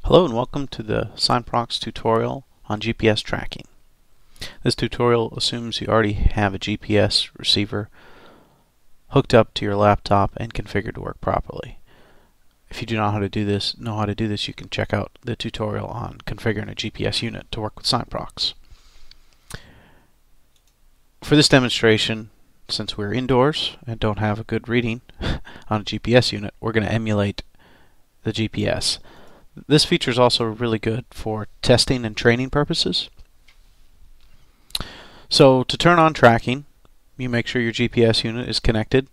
Hello and welcome to the SignProx tutorial on GPS tracking. This tutorial assumes you already have a GPS receiver hooked up to your laptop and configured to work properly. If you do not know how to do this, you can check out the tutorial on configuring a GPS unit to work with SignProx. For this demonstration, since we're indoors and don't have a good reading on a GPS unit, we're going to emulate the GPS. This feature is also really good for testing and training purposes. So to turn on tracking, you make sure your GPS unit is connected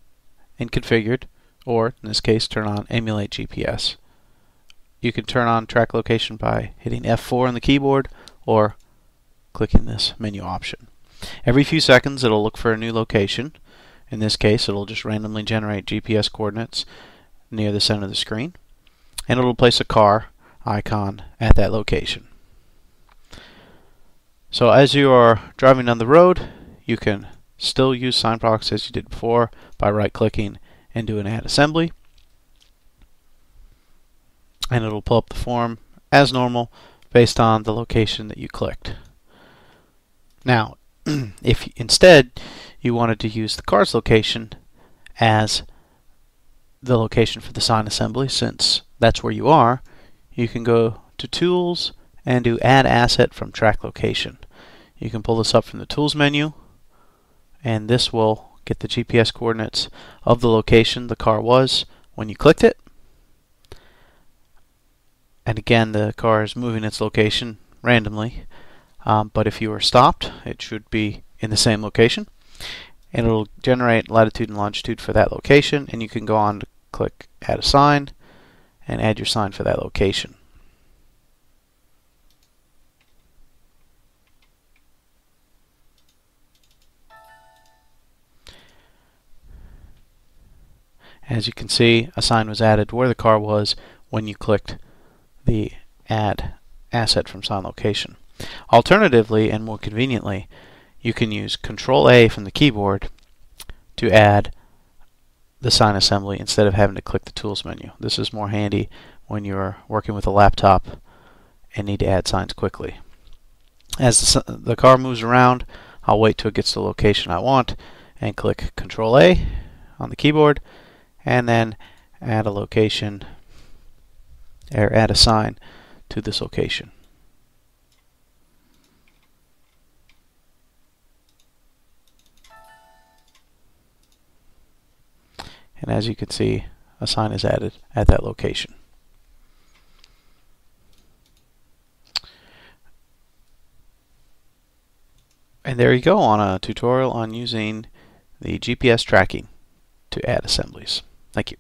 and configured, or in this case, turn on Emulate GPS. You can turn on track location by hitting F4 on the keyboard or clicking this menu option. Every few seconds it'll look for a new location. In this case, it'll just randomly generate GPS coordinates near the center of the screen, and it'll place a car icon at that location. So as you are driving down the road, you can still use SignProx as you did before by right-clicking and doing Add Assembly, and it'll pull up the form as normal based on the location that you clicked. Now, if instead you wanted to use the car's location as the location for the sign assembly, since that's where you are, you can go to Tools and do Add Asset from Track Location. You can pull this up from the Tools menu, and this will get the GPS coordinates of the location the car was when you clicked it. And again, the car is moving its location randomly, but if you were stopped, it should be in the same location. And it'll generate latitude and longitude for that location, and you can go on to click Add a Sign and add your sign for that location. As you can see, a sign was added where the car was when you clicked the Add Asset from Sign Location. Alternatively, and more conveniently, you can use Control-A from the keyboard to add the sign assembly instead of having to click the Tools menu. This is more handy when you're working with a laptop and need to add signs quickly. As the car moves around, I'll wait till it gets to the location I want and click Control-A on the keyboard, and then add a location or add a sign to this location. And as you can see, a sign is added at that location. And there you go on a tutorial on using the GPS tracking to add assemblies. Thank you.